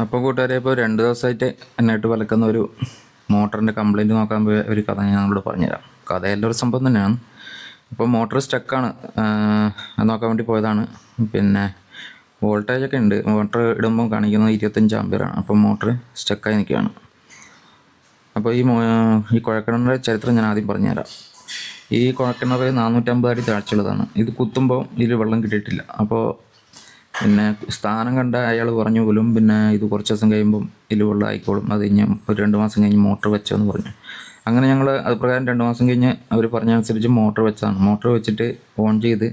അപ്പോൾ കൂട്ടുകാരെ, ഇപ്പോൾ 2 ദിവസമായിട്ട് എന്നായിട്ട് വിലക്കുന്ന ഒരു മോട്ടറിൻ്റെ കംപ്ലയിൻറ്റ് നോക്കാൻ പോയ ഒരു കഥ ഞാൻ നിങ്ങളോട് പറഞ്ഞുതരാം. കഥയെല്ലാം ഒരു സംഭവം തന്നെയാണ്. ഇപ്പോൾ മോട്ടർ സ്റ്റക്കാണ്, അത് നോക്കാൻ വേണ്ടി പോയതാണ്. പിന്നെ വോൾട്ടേജൊക്കെ ഉണ്ട്, മോട്ടർ ഇടുമ്പോൾ കാണിക്കുന്നത് 25 ആമ്പിയറാണ്. അപ്പോൾ മോട്ടർ സ്റ്റക്കായി നിൽക്കുകയാണ്. അപ്പോൾ ഈ കുഴൽക്കിണറിൻ്റെ ചരിത്രം ഞാൻ ആദ്യം പറഞ്ഞുതരാം. ഈ കുഴൽക്കിണർ 450 അടി താഴ്ചയുള്ളതാണ്. ഇത് കുത്തുമ്പോൾ ഇതിൽ വെള്ളം കിട്ടിയിട്ടില്ല. അപ്പോൾ പിന്നെ സ്ഥാനം കണ്ട അയാൾ പറഞ്ഞു പോലും, പിന്നെ ഇത് കുറച്ച് ദിവസം കഴിയുമ്പം ഇതിൽ വെള്ളം ആയിക്കോളും, അത് കഴിഞ്ഞ് ഒരു 2 മാസം കഴിഞ്ഞ് മോട്ടർ വെച്ചോന്ന് പറഞ്ഞു. അങ്ങനെ ഞങ്ങൾ അത് പ്രകാരം 2 മാസം കഴിഞ്ഞ് അവർ പറഞ്ഞനുസരിച്ച് മോട്ടർ വെച്ചതാണ്. മോട്ടർ വെച്ചിട്ട് ഓൺ ചെയ്ത്,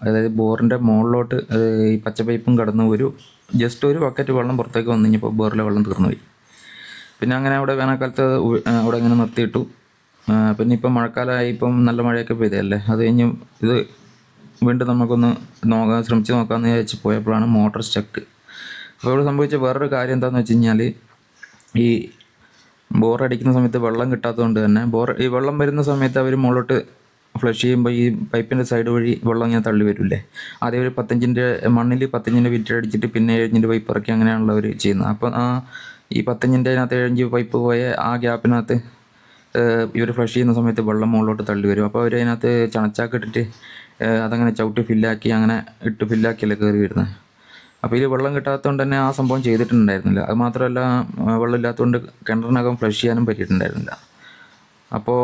അതായത് ബോറിൻ്റെ മുകളിലോട്ട് ഈ പച്ച പൈപ്പും കടന്ന് ജസ്റ്റ് ഒരു ബക്കറ്റ് വെള്ളം പുറത്തേക്ക് വന്നു കഴിഞ്ഞപ്പോൾ ബോറിലെ വെള്ളം തീർന്നു പോയി. പിന്നെ അങ്ങനെ അവിടെ വേനൽക്കാലത്ത് അവിടെ ഇങ്ങനെ നിർത്തിയിട്ടു. പിന്നെ ഇപ്പം മഴക്കാലമായി, ഇപ്പം നല്ല മഴയൊക്കെ പെയ്തല്ലേ. അത് കഴിഞ്ഞ് ഇത് വീണ്ടും നമുക്കൊന്ന് ശ്രമിച്ച് നോക്കാമെന്ന് വിചാരിച്ച് പോയപ്പോഴാണ് മോട്ടർ സ്റ്റക്ക്. അപ്പോൾ ഇവിടെ സംഭവിച്ച വേറൊരു കാര്യം എന്താണെന്ന് വെച്ച് കഴിഞ്ഞാൽ, ഈ ബോറടിക്കുന്ന സമയത്ത് വെള്ളം കിട്ടാത്തതുകൊണ്ട് തന്നെ ഈ വെള്ളം വരുന്ന സമയത്ത് അവർ മുകളിലോട്ട് ഫ്ലഷ് ചെയ്യുമ്പോൾ ഈ പൈപ്പിൻ്റെ സൈഡ് വഴി വെള്ളം ഇങ്ങനെ തള്ളി വരില്ലേ. ആദ്യം ഒരു 15-ൻ്റെ മണ്ണിൽ 15-ൻ്റെ വിറ്റ് അടിച്ചിട്ട് പിന്നെ 7-ൻ്റെ പൈപ്പ് ഇറക്കി, അങ്ങനെയാണല്ലോ അവർ ചെയ്യുന്നത്. അപ്പോൾ ഈ 15-ൻ്റെ അതിനകത്ത് 7-ൻ്റെ പൈപ്പ് പോയ ആ ഗ്യാപ്പിനകത്ത് ഇവർ ഫ്ലഷ് ചെയ്യുന്ന സമയത്ത് വെള്ളം മുകളിലോട്ട് തള്ളി വരും. അപ്പോൾ അവർ അതിനകത്ത് ചണച്ചാക്ക് ഇട്ടിട്ട് അതങ്ങനെ ചവിട്ടി ഫില്ലാക്കി, അങ്ങനെ ഇട്ട് ഫില്ലാക്കിയല്ലേ കയറി വരുന്നത്. അപ്പോൾ ഇതിൽ വെള്ളം കിട്ടാത്തതുകൊണ്ട് തന്നെ ആ സംഭവം ചെയ്തിട്ടുണ്ടായിരുന്നില്ല. അത് മാത്രമല്ല, വെള്ളമില്ലാത്തതുകൊണ്ട് കിണറിനകം ഫ്ലഷ് ചെയ്യാനും പറ്റിയിട്ടുണ്ടായിരുന്നില്ല. അപ്പോൾ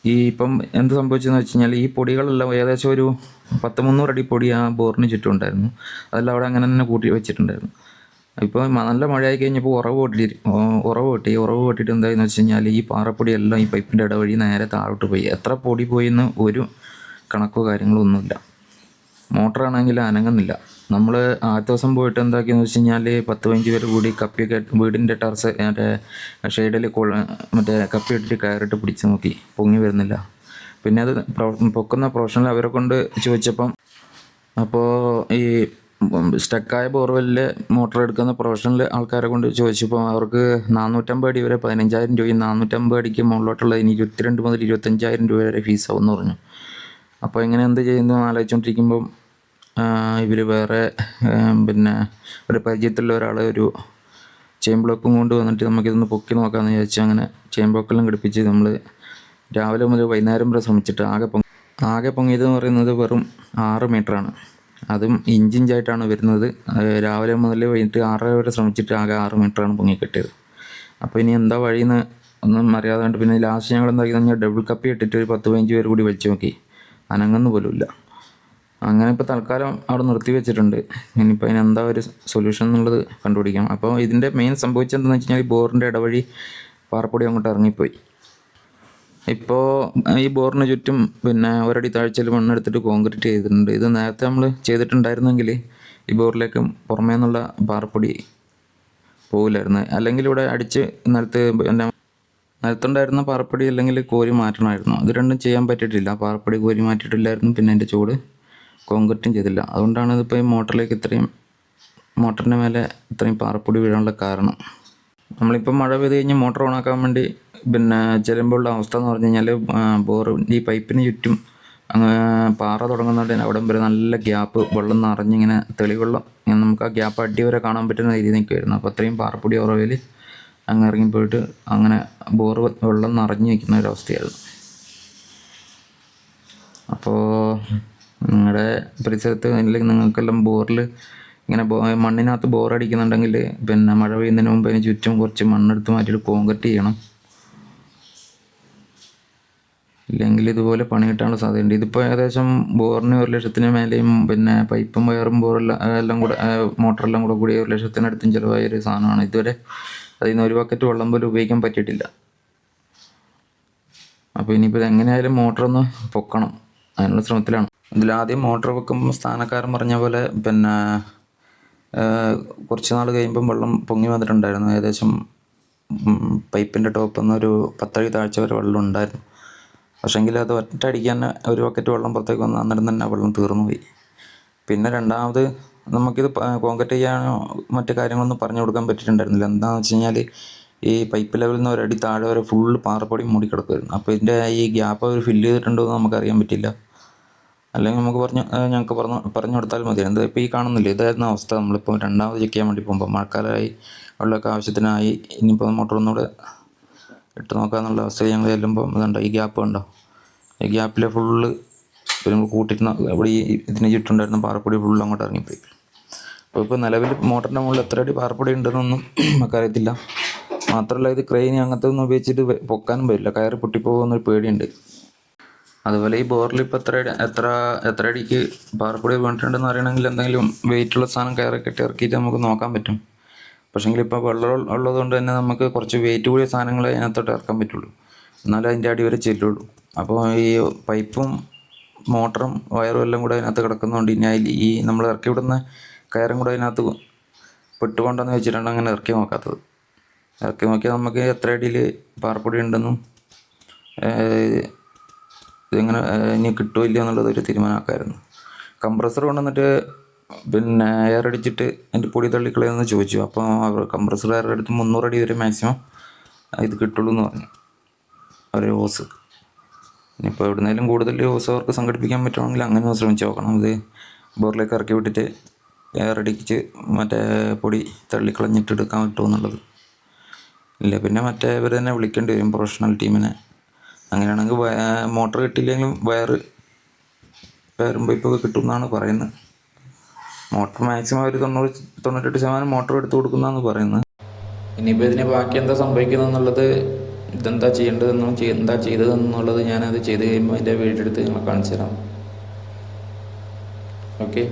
ഇപ്പം എന്ത് സംഭവിച്ചതെന്ന് വെച്ച് കഴിഞ്ഞാൽ, ഈ പൊടികളെല്ലാം ഏകദേശം ഒരു 100-300 അടി പൊടി ആ ബോറിന് ചുറ്റും ഉണ്ടായിരുന്നു. അതെല്ലാം അവിടെ അങ്ങനെ തന്നെ കൂട്ടി വെച്ചിട്ടുണ്ടായിരുന്നു. ഇപ്പോൾ നല്ല മഴയായി കഴിഞ്ഞപ്പോൾ ഉറവ് പൊട്ടിയിട്ട് എന്തായെന്ന് വെച്ച് കഴിഞ്ഞാൽ, ഈ പാറപ്പൊടിയെല്ലാം ഈ പൈപ്പിൻ്റെ ഇടവഴി നേരെ താഴോട്ട് പോയി. എത്ര പൊടി പോയിന്ന് ഒരു കണക്കോ കാര്യങ്ങളോ ഒന്നുമില്ല. മോട്ടറാണെങ്കിൽ അനങ്ങുന്നില്ല. നമ്മൾ ആദ്യ ദിവസം പോയിട്ട് എന്താക്കിയെന്ന് വെച്ച് കഴിഞ്ഞാൽ, 10-15 പേര് കൂടി കപ്പിയൊക്കെ വീടിൻ്റെ ടെറസ് മറ്റേ ഷെയ്ഡിൽ മറ്റേ കപ്പി ഇട്ടിട്ട് കയറിട്ട് പിടിച്ച് നോക്കി, പൊങ്ങി വരുന്നില്ല. പിന്നെ അത് പൊക്കുന്ന പ്രൊഫഷണൽ അവരെ കൊണ്ട് ചോദിച്ചപ്പം, അപ്പോൾ ഈ സ്റ്റക്കായ ബോർവെല്ലിൽ മോട്ടർ എടുക്കുന്ന പ്രൊഫഷണൽ ആൾക്കാരെ കൊണ്ട് ചോദിച്ചപ്പോൾ അവർക്ക് 450 അടി വരെ 15,000 രൂപയും 450 അടിക്ക് മുകളിലോട്ടുള്ള ഇനി 22 മുതൽ 25,000 രൂപ വരെ ഫീസാവും പറഞ്ഞു. അപ്പോൾ ഇങ്ങനെ എന്ത് ചെയ്യുന്നു ആലോചിച്ചുകൊണ്ടിരിക്കുമ്പം ഇവർ വേറെ പിന്നെ ഒരു പരിചയത്തിലുള്ള ഒരാൾ ഒരു ചെയിൻ ബ്ലോക്കും കൊണ്ട് വന്നിട്ട് നമുക്കിതൊന്ന് പൊക്കി നോക്കാമെന്ന് വിചാരിച്ചു. അങ്ങനെ ചെയിൻ ബ്ലോക്കെല്ലാം ഘടിപ്പിച്ച് നമ്മൾ രാവിലെ മുതൽ വൈകുന്നേരം വരെ ശ്രമിച്ചിട്ട് ആകെ പൊങ്ങിയതെന്ന് പറയുന്നത് വെറും 6 മീറ്ററാണ്. അതും ഇഞ്ചിഞ്ചായിട്ടാണ് വരുന്നത്. രാവിലെ മുതൽ വൈകിട്ട് 6 വരെ ശ്രമിച്ചിട്ട് ആകെ 6 മീറ്ററാണ് പൊങ്ങിക്കിട്ടിയത്. അപ്പോൾ ഇനി എന്താ വഴിയെന്ന് ഒന്നും അറിയാതെ പിന്നെ ലാസ്റ്റ് ഞങ്ങൾ എന്താക്കി കഴിഞ്ഞാൽ ഡബിൾ കപ്പി ഇട്ടിട്ട് ഒരു 10-15 പേര് കൂടി വലിച്ചു നോക്കി, അനങ്ങുന്നു പോലുമില്ല. അങ്ങനെ ഇപ്പോൾ തൽക്കാലം അവിടെ നിർത്തി വെച്ചിട്ടുണ്ട്. ഇനിയിപ്പോൾ അതിനെന്താ ഒരു സൊല്യൂഷൻ എന്നുള്ളത് കണ്ടുപിടിക്കാം. അപ്പോൾ ഇതിൻ്റെ മെയിൻ സംഭവിച്ചതെന്ന് വെച്ച് കഴിഞ്ഞാൽ, ഈ ബോറിൻ്റെ ഇടവഴി പാറപ്പൊടി അങ്ങോട്ട് ഇറങ്ങിപ്പോയി. ഇപ്പോൾ ഈ ബോറിന് ചുറ്റും പിന്നെ ഒരടി താഴ്ചയിൽ മണ്ണെടുത്തിട്ട് കോൺക്രീറ്റ് ചെയ്തിട്ടുണ്ട്. ഇത് നേരത്തെ നമ്മൾ ചെയ്തിട്ടുണ്ടായിരുന്നെങ്കിൽ ഈ ബോറിലേക്ക് പുറമേ നിന്നുള്ള പാറപ്പൊടി പോകില്ലായിരുന്നു. അല്ലെങ്കിൽ ഇവിടെ അടിച്ച് നിലത്തുണ്ടായിരുന്ന പാറപ്പൊടി അല്ലെങ്കിൽ കോരി മാറ്റണമായിരുന്നു. അത് രണ്ടും ചെയ്യാൻ പറ്റിയിട്ടില്ല. പാറപ്പൊടി കോരി മാറ്റിയിട്ടില്ലായിരുന്നു, പിന്നെ അതിൻ്റെ ചൂട് കോൺക്രീറ്റും ചെയ്തില്ല. അതുകൊണ്ടാണ് ഇതിപ്പോൾ ഈ മോട്ടറിൻ്റെ മേലെ ഇത്രയും പാറപ്പൊടി വീഴാനുള്ള കാരണം. നമ്മളിപ്പോൾ മഴ പെയ്ത് കഴിഞ്ഞ് മോട്ടർ ഓണാക്കാൻ വേണ്ടി പിന്നെ ചെല്ലുമ്പോഴുള്ള അവസ്ഥ എന്ന് പറഞ്ഞു കഴിഞ്ഞാൽ, ഈ പൈപ്പിന് ചുറ്റും പാറ തുടങ്ങുന്നുണ്ട് അവിടം വരെ നല്ല ഗ്യാപ്പ്, വെള്ളം നിറഞ്ഞിങ്ങനെ തെളിവെള്ളം ഇങ്ങനെ നമുക്ക് ആ ഗ്യാപ്പ് അടി വരെ കാണാൻ പറ്റുന്ന രീതി നിൽക്കുമായിരുന്നു. അപ്പോൾ അത്രയും പാറപ്പൊടി ഉറവിൽ അങ്ങ് ഇറങ്ങിപ്പോയിട്ട് അങ്ങനെ വെള്ളം നിറഞ്ഞു നിൽക്കുന്ന ഒരവസ്ഥയായിരുന്നു. അപ്പോൾ നിങ്ങളുടെ പരിസരത്ത് അല്ലെങ്കിൽ നിങ്ങൾക്കെല്ലാം ബോറിൽ ഇങ്ങനെ മണ്ണിനകത്ത് ബോറടിക്കുന്നുണ്ടെങ്കിൽ, പിന്നെ മഴ പെയ്യുന്നതിന് മുമ്പ് അതിന് ചുറ്റും കുറച്ച് മണ്ണെടുത്ത് മാറ്റിയിട്ട് കോൺക്രീറ്റ് ചെയ്യണം. ഇല്ലെങ്കിൽ ഇതുപോലെ പണി കിട്ടാനുള്ള സാധ്യതയുണ്ട്. ഇതിപ്പോൾ ഏകദേശം ബോറിന് 1,00,000 മേലെയും, പിന്നെ പൈപ്പും വയറും എല്ലാം കൂടെ മോട്ടറെല്ലാം കൂടി 1,00,000-അടുത്തും ചിലവായ ഒരു സാധനമാണ്. ഇതുവരെ അതിൽ നിന്ന് ഒരു ബക്കറ്റ് വെള്ളം പോലും ഉപയോഗിക്കാൻ പറ്റിയിട്ടില്ല. അപ്പോൾ ഇനിയിപ്പോൾ ഇതെങ്ങനെയായാലും മോട്ടറൊന്ന് പൊക്കണം, അതിനുള്ള ശ്രമത്തിലാണ്. ഇതിലാദ്യം മോട്ടർ വെക്കുമ്പോൾ സ്ഥാനക്കാരൻ പറഞ്ഞ പോലെ പിന്നെ കുറച്ച് നാൾ കഴിയുമ്പം വെള്ളം പൊങ്ങി വന്നിട്ടുണ്ടായിരുന്നു. ഏകദേശം പൈപ്പിൻ്റെ ടോപ്പിൽ നിന്ന് ഒരു 10 അടി താഴ്ച വരെ വെള്ളം ഉണ്ടായിരുന്നു. പക്ഷേങ്കിൽ അത് ഒറ്റയടിക്ക് തന്നെ ഒരു ബക്കറ്റ് വെള്ളം പുറത്തേക്ക് വന്ന് അന്നേരം തന്നെ വെള്ളം തീർന്നു പോയി. പിന്നെ രണ്ടാമത് നമുക്കിത് കോൺക്രീറ്റ് ചെയ്യാനോ മറ്റു കാര്യങ്ങളൊന്നും പറഞ്ഞു കൊടുക്കാൻ പറ്റിയിട്ടുണ്ടായിരുന്നില്ല. എന്താണെന്ന് വെച്ച് കഴിഞ്ഞാൽ, ഈ പൈപ്പ് ലെവലിൽ നിന്ന് ഒരടി താഴെ വരെ ഫുള്ള് പാറപ്പൊടി മൂടിക്കിടക്കുമായിരുന്നു. അപ്പോൾ ഇതിൻ്റെ ഈ ഗ്യാപ്പ് അവർ ഫില്ല് ചെയ്തിട്ടുണ്ടോ എന്ന് നമുക്കറിയാൻ പറ്റില്ല. അല്ലെങ്കിൽ നമുക്ക് ഞങ്ങൾക്ക് പറഞ്ഞു കൊടുത്താൽ മതി. എന്താ ഇപ്പോൾ ഈ കാണുന്നില്ല, ഇതായിരുന്നു അവസ്ഥ. നമ്മളിപ്പോൾ രണ്ടാമത് ചെക്ക് ചെയ്യാൻ വേണ്ടി പോകുമ്പോൾ മഴക്കാലമായി, വെള്ളമൊക്കെ ആവശ്യത്തിനായി, ഇനിയിപ്പോൾ മോട്ടർ ഒന്നുകൂടെ ഇട്ട് നോക്കാമെന്നുള്ള അവസ്ഥയിൽ ഞങ്ങൾ ചെല്ലുമ്പോൾ ഇതുണ്ടോ ഈ ഗ്യാപ്പ് ഉണ്ടോ, ഈ ഗ്യാപ്പിൽ ഫുള്ള് നമ്മൾ കൂട്ടിയിരുന്ന ഇവിടെ ഈ ഇതിന് ചുറ്റുണ്ടായിരുന്ന പാറപ്പൊടി ഫുള്ള് അങ്ങോട്ട് ഇറങ്ങിപ്പോയി. ഇപ്പോൾ നിലവിൽ മോട്ടറിൻ്റെ മുകളിൽ എത്ര അടി പാറപ്പൊടി ഉണ്ടെന്നൊന്നും നമുക്കറിയത്തില്ല. മാത്രമല്ല ഇത് ക്രെയിൻ അങ്ങനത്തെ ഒന്നും ഉപയോഗിച്ചിട്ട് പൊക്കാനും പറ്റില്ല, കയറ് പൊട്ടിപ്പോകുന്നൊരു പേടിയുണ്ട്. അതുപോലെ ഈ ബോറിൽ ഇപ്പോൾ എത്ര അടിക്ക് പാറപ്പൊടി വീണിട്ടുണ്ടെന്ന് അറിയണമെങ്കിൽ എന്തെങ്കിലും വെയിറ്റുള്ള സാധനം കയറി കെട്ടി ഇറക്കിയിട്ട് നമുക്ക് നോക്കാൻ പറ്റും. പക്ഷേങ്കിൽ ഇപ്പോൾ വെള്ളം ഉള്ളതുകൊണ്ട് തന്നെ നമുക്ക് കുറച്ച് വെയിറ്റ് കൂടിയ സാധനങ്ങളെ അതിനകത്തോട്ട് ഇറക്കാൻ പറ്റുള്ളൂ, എന്നാലും അതിൻ്റെ അടി വരെ ചെല്ലുള്ളൂ. അപ്പോൾ ഈ പൈപ്പും മോട്ടറും വയറും എല്ലാം കൂടെ അതിനകത്ത് കിടക്കുന്നതുകൊണ്ട് ഇനി ഈ നമ്മൾ ഇറക്കി വിടുന്ന കയറും കൂടെ അതിനകത്ത് പെട്ടുകൊണ്ടെന്ന് വെച്ചിട്ടാണ് അങ്ങനെ ഇറക്കി നോക്കാത്തത്. ഇറക്കി നോക്കിയാൽ നമുക്ക് എത്ര അടിയിൽ പാറപ്പൊടി ഉണ്ടെന്നും ഇതെങ്ങനെ ഇനി കിട്ടുമോ ഇല്ല എന്നുള്ളത് ഒരു തീരുമാനമാക്കാമായിരുന്നു. കംപ്രസർ കൊണ്ടുവന്നിട്ട് പിന്നെ എയർ അടിച്ചിട്ട് അതിൻ്റെ പൊടി തള്ളിക്കളയെന്ന് ചോദിച്ചു. അപ്പോൾ അവർ കംപ്രസർ എയർ എടുത്ത് 300 അടി വരെ മാക്സിമം ഇത് കിട്ടുള്ളൂ എന്ന് പറഞ്ഞു ഒരു ഹോസ്. ഇനിയിപ്പോൾ എവിടുന്നേലും കൂടുതൽ ഹോസ് അവർക്ക് സംഘടിപ്പിക്കാൻ പറ്റുവാണെങ്കിൽ അങ്ങനെ ശ്രമിച്ച് നോക്കണം. ഇത് ബോറിലേക്ക് ഇറക്കി വിട്ടിട്ട് എയർ അടിച്ച് മറ്റേ പൊടി തള്ളിക്കളഞ്ഞിട്ട് എടുക്കാൻ പറ്റുമോ എന്നുള്ളത് ഇല്ല. പിന്നെ മറ്റേ ഇവർ തന്നെ വിളിക്കേണ്ടി വരും, പ്രൊഫഷണൽ ടീമിനെ. അങ്ങനെയാണെങ്കിൽ മോട്ടർ കിട്ടിയില്ലെങ്കിലും വയറും പൈപ്പൊക്കെ കിട്ടുമെന്നാണ് പറയുന്നത്. മോട്ടർ മാക്സിമം ഒരു 98% മോട്ടർ എടുത്ത് കൊടുക്കുന്നതാണ് പറയുന്നത്. ഇനിയിപ്പോൾ ഇതിന് ബാക്കി എന്താ സംഭവിക്കുന്നതെന്നുള്ളത്, ഇതെന്താ ചെയ്യേണ്ടതെന്നും എന്താ ചെയ്തതെന്നുള്ളത് ഞാനത് ചെയ്ത് കഴിയുമ്പോൾ അതിൻ്റെ വീഡിയോ എടുത്ത് നിങ്ങളെ കാണിച്ചു തരാം. ഓക്കെ.